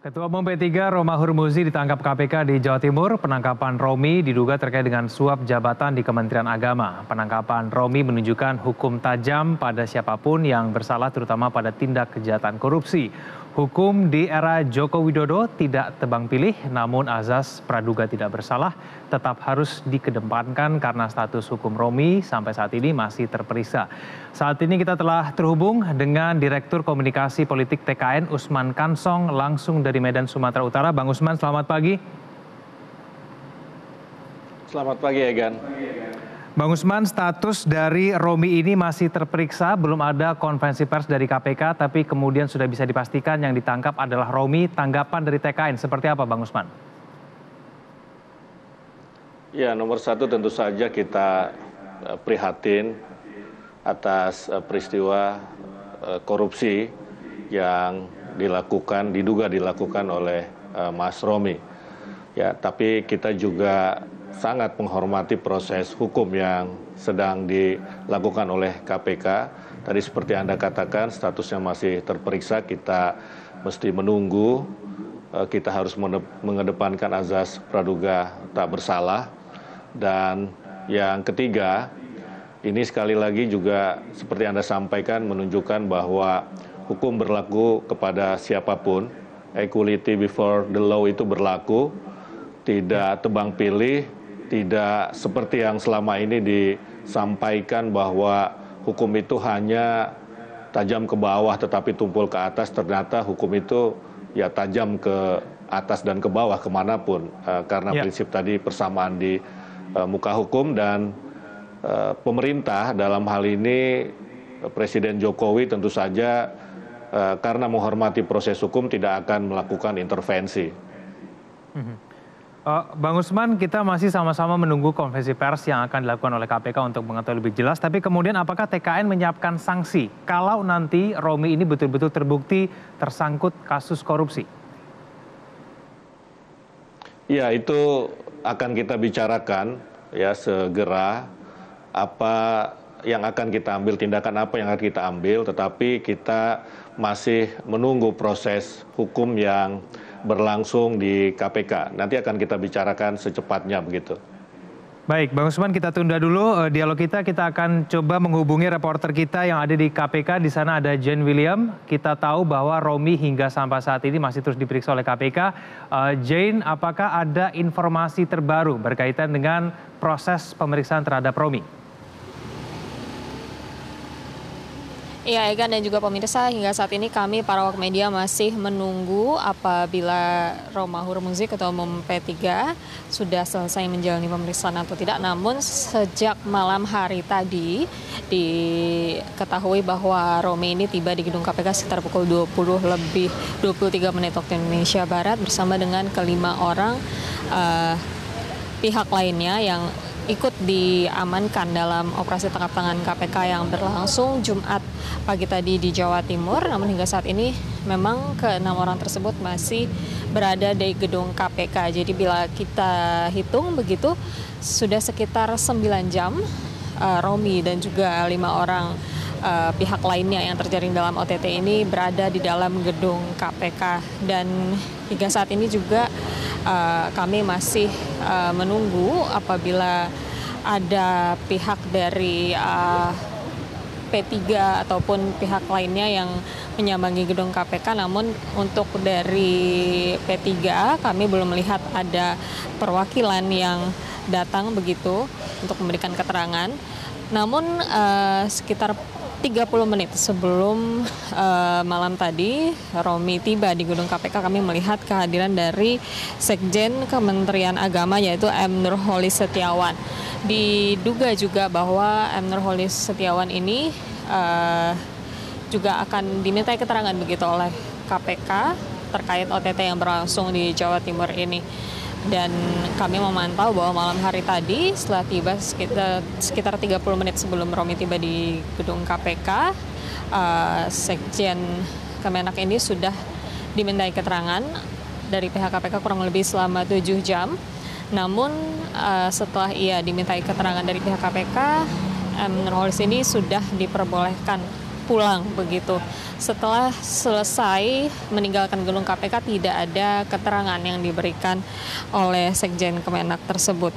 Ketua Umum P3 Romahur Muzi ditangkap KPK di Jawa Timur. Penangkapan Romi diduga terkait dengan suap jabatan di Kementerian Agama. Penangkapan Romi menunjukkan hukum tajam pada siapapun yang bersalah, terutama pada tindak kejahatan korupsi. Hukum di era Joko Widodo tidak tebang pilih, namun azas praduga tidak bersalah tetap harus dikedepankan karena status hukum Romi sampai saat ini masih terperiksa. Saat ini kita telah terhubung dengan Direktur Komunikasi Politik TKN Usman Kansong langsung dari Medan, Sumatera Utara. Bang Usman, selamat pagi. Selamat pagi, Egan. Bang Usman, status dari Romi ini masih terperiksa, belum ada konferensi pers dari KPK, tapi kemudian sudah bisa dipastikan yang ditangkap adalah Romi. Tanggapan dari TKN seperti apa, Bang Usman? Ya, nomor satu tentu saja kita prihatin atas peristiwa korupsi yang diduga dilakukan oleh Mas Romi. Ya, tapi kita juga sangat menghormati proses hukum yang sedang dilakukan oleh KPK. Tadi seperti Anda katakan, statusnya masih terperiksa, kita mesti menunggu, kita harus mengedepankan azas praduga tak bersalah. Dan yang ketiga, ini sekali lagi juga seperti Anda sampaikan menunjukkan bahwa hukum berlaku kepada siapapun, equality before the law itu berlaku, tidak tebang pilih, tidak seperti yang selama ini disampaikan bahwa hukum itu hanya tajam ke bawah tetapi tumpul ke atas. Ternyata hukum itu ya tajam ke atas dan ke bawah kemanapun, karena prinsip tadi persamaan di muka hukum. Dan pemerintah dalam hal ini Presiden Jokowi tentu saja karena menghormati proses hukum tidak akan melakukan intervensi. Bang Usman, kita masih sama-sama menunggu konferensi pers yang akan dilakukan oleh KPK untuk mengetahui lebih jelas. Tapi kemudian apakah TKN menyiapkan sanksi kalau nanti Romi ini betul-betul terbukti tersangkut kasus korupsi? Ya, itu akan kita bicarakan ya segera, apa yang akan kita ambil, tindakan apa yang akan kita ambil, tetapi kita masih menunggu proses hukum yang berlangsung di KPK. Nanti akan kita bicarakan secepatnya begitu. Baik, Bang Usman, kita tunda dulu dialog kita. Kita akan coba menghubungi reporter kita yang ada di KPK. Di sana ada Jane William. Kita tahu bahwa Romi hingga sampai saat ini masih terus diperiksa oleh KPK. Jane, apakah ada informasi terbaru berkaitan dengan proses pemeriksaan terhadap Romi? Iya, Egan dan juga pemirsa, hingga saat ini kami para awak media masih menunggu apabila Romahur Muzi, Ketua Umum P3, sudah selesai menjalani pemeriksaan atau tidak. Namun sejak malam hari tadi diketahui bahwa Romi ini tiba di gedung KPK sekitar pukul 20:23 waktu Indonesia Barat bersama dengan kelima orang pihak lainnya yang ikut diamankan dalam operasi tangkap tangan KPK yang berlangsung Jumat pagi tadi di Jawa Timur. Namun hingga saat ini memang ke-6 orang tersebut masih berada di gedung KPK. Jadi bila kita hitung begitu sudah sekitar 9 jam Romi dan juga 5 orang pihak lainnya yang terjaring dalam OTT ini berada di dalam gedung KPK. Dan hingga saat ini juga kami masih menunggu apabila ada pihak dari P3 ataupun pihak lainnya yang menyambangi gedung KPK. Namun untuk dari P3 kami belum melihat ada perwakilan yang datang begitu untuk memberikan keterangan. Namun sekitar 30 menit sebelum malam tadi Romi tiba di gedung KPK, kami melihat kehadiran dari Sekjen Kementerian Agama yaitu M. Nurholis Setiawan. Diduga juga bahwa M. Nurholis Setiawan ini juga akan dimintai keterangan begitu oleh KPK terkait OTT yang berlangsung di Jawa Timur ini. Dan kami memantau bahwa malam hari tadi setelah tiba sekitar 30 menit sebelum Romi tiba di gedung KPK, Sekjen Kemenak ini sudah dimintai keterangan dari pihak KPK kurang lebih selama 7 jam. Namun setelah ia dimintai keterangan dari pihak KPK, M. Nurholis ini sudah diperbolehkan pulang begitu. Setelah selesai meninggalkan gedung KPK tidak ada keterangan yang diberikan oleh Sekjen Kemenak tersebut.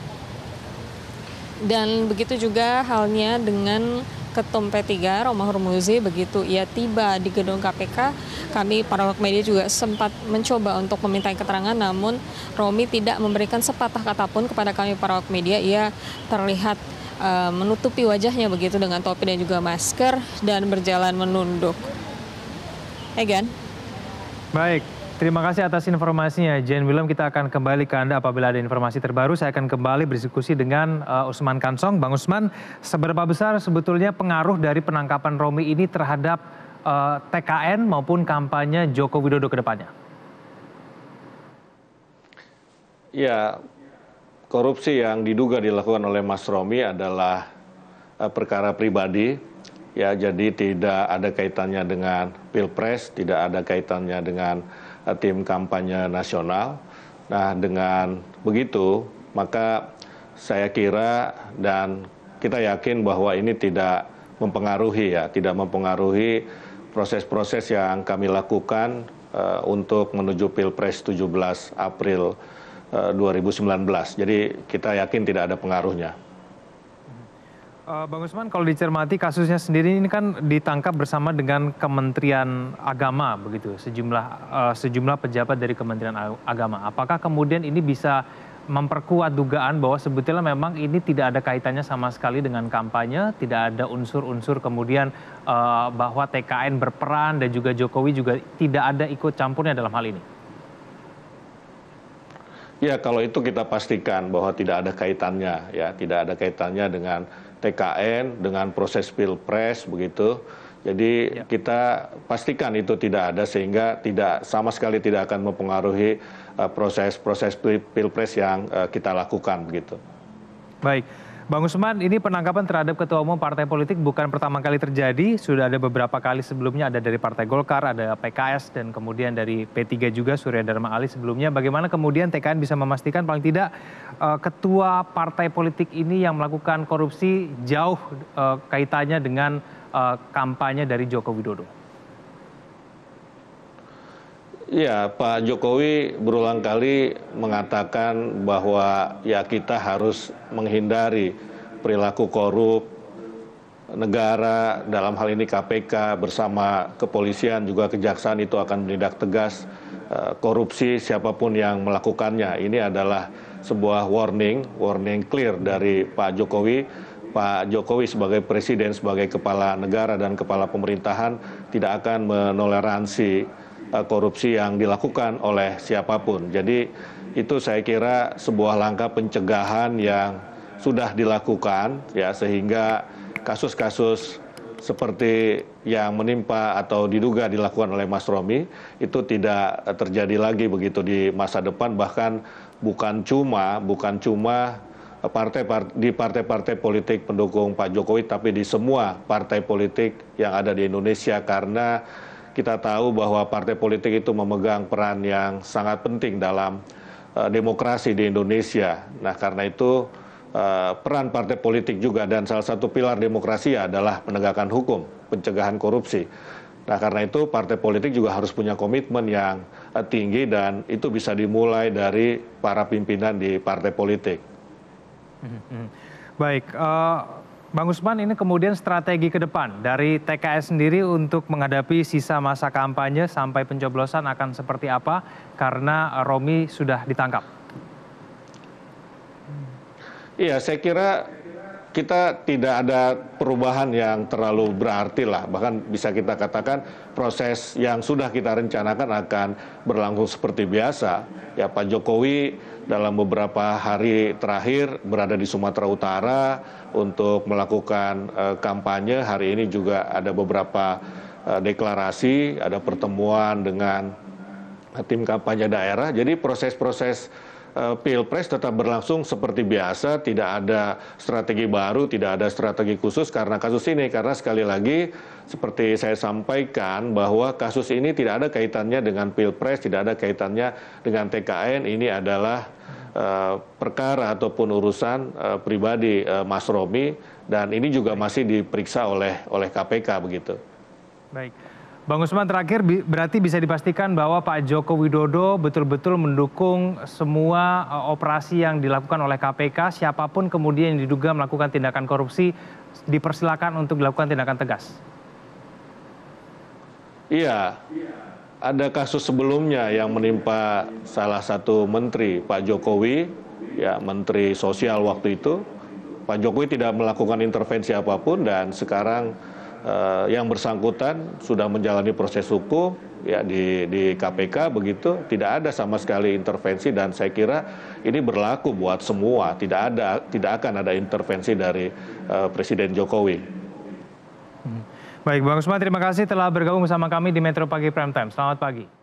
Dan begitu juga halnya dengan Ketum P3 Romahur Muzi, begitu ia tiba di gedung KPK, kami para awak media juga sempat mencoba untuk meminta keterangan, namun Romi tidak memberikan sepatah kata pun kepada kami para awak media. Ia terlihat menutupi wajahnya begitu dengan topi dan juga masker dan berjalan menunduk. Egan. Baik, terima kasih atas informasinya, Jen Willem. Kita akan kembali ke Anda apabila ada informasi terbaru. Saya akan kembali berdiskusi dengan Usman Kansong. Bang Usman, seberapa besar sebetulnya pengaruh dari penangkapan Romi ini terhadap TKN maupun kampanye Joko Widodo ke depannya? Ya, korupsi yang diduga dilakukan oleh Mas Romi adalah perkara pribadi, ya, jadi tidak ada kaitannya dengan Pilpres, tidak ada kaitannya dengan tim kampanye nasional. Nah, dengan begitu, maka saya kira dan kita yakin bahwa ini tidak mempengaruhi proses-proses yang kami lakukan untuk menuju Pilpres 17 April 2019. Jadi kita yakin tidak ada pengaruhnya. Bang Usman, kalau dicermati kasusnya sendiri ini kan ditangkap bersama dengan Kementerian Agama begitu, sejumlah pejabat dari Kementerian Agama. Apakah kemudian ini bisa memperkuat dugaan bahwa sebetulnya memang ini tidak ada kaitannya sama sekali dengan kampanye, tidak ada unsur-unsur kemudian bahwa TKN berperan dan juga Jokowi juga tidak ada ikut campurnya dalam hal ini? Ya, kalau itu kita pastikan bahwa tidak ada kaitannya, ya, tidak ada kaitannya dengan TKN, dengan proses Pilpres begitu. Jadi kita pastikan itu tidak ada sehingga sama sekali tidak akan mempengaruhi proses Pilpres yang kita lakukan begitu. Baik. Bang Usman, ini penangkapan terhadap ketua umum partai politik bukan pertama kali terjadi, sudah ada beberapa kali sebelumnya, ada dari Partai Golkar, ada PKS, dan kemudian dari P3 juga, Surya Dharma Ali sebelumnya. Bagaimana kemudian TKN bisa memastikan paling tidak ketua partai politik ini yang melakukan korupsi jauh kaitannya dengan kampanye dari Joko Widodo? Ya, Pak Jokowi berulang kali mengatakan bahwa ya kita harus menghindari perilaku korup negara, dalam hal ini KPK bersama kepolisian juga kejaksaan itu akan menindak tegas korupsi siapapun yang melakukannya. Ini adalah sebuah warning clear dari Pak Jokowi. Pak Jokowi sebagai presiden, sebagai kepala negara dan kepala pemerintahan tidak akan menoleransi korupsi yang dilakukan oleh siapapun. Jadi itu saya kira sebuah langkah pencegahan yang sudah dilakukan, ya, sehingga kasus-kasus seperti yang menimpa atau diduga dilakukan oleh Mas Romi itu tidak terjadi lagi begitu di masa depan. Bahkan bukan cuma di partai-partai politik pendukung Pak Jokowi, tapi di semua partai politik yang ada di Indonesia, karena kita tahu bahwa partai politik itu memegang peran yang sangat penting dalam demokrasi di Indonesia. Nah, karena itu peran partai politik juga dan salah satu pilar demokrasi adalah penegakan hukum, pencegahan korupsi. Nah, karena itu partai politik juga harus punya komitmen yang tinggi dan itu bisa dimulai dari para pimpinan di partai politik. Baik, Bang Usman, ini kemudian strategi ke depan dari TKS sendiri untuk menghadapi sisa masa kampanye sampai pencoblosan akan seperti apa karena Romi sudah ditangkap? Iya, saya kira kita tidak ada perubahan yang terlalu berarti lah. Bahkan bisa kita katakan proses yang sudah kita rencanakan akan berlangsung seperti biasa. Ya, Pak Jokowi dalam beberapa hari terakhir berada di Sumatera Utara untuk melakukan kampanye. Hari ini juga ada beberapa deklarasi, ada pertemuan dengan tim kampanye daerah. Jadi proses-proses Pilpres tetap berlangsung seperti biasa, tidak ada strategi baru, tidak ada strategi khusus karena kasus ini. Karena sekali lagi seperti saya sampaikan bahwa kasus ini tidak ada kaitannya dengan Pilpres, tidak ada kaitannya dengan TKN. Ini adalah perkara ataupun urusan pribadi Mas Romi dan ini juga masih diperiksa oleh KPK begitu. Baik. Bang Usman, terakhir berarti bisa dipastikan bahwa Pak Joko Widodo betul-betul mendukung semua operasi yang dilakukan oleh KPK, siapapun kemudian yang diduga melakukan tindakan korupsi dipersilakan untuk dilakukan tindakan tegas. Iya, ada kasus sebelumnya yang menimpa salah satu menteri, Pak Jokowi, ya Menteri Sosial waktu itu. Pak Jokowi tidak melakukan intervensi apapun dan sekarang yang bersangkutan sudah menjalani proses hukum ya di KPK begitu, tidak ada sama sekali intervensi dan saya kira ini berlaku buat semua, tidak akan ada intervensi dari Presiden Jokowi. Baik, Bang Usman, terima kasih telah bergabung bersama kami di Metro Pagi Prime Time. Selamat pagi.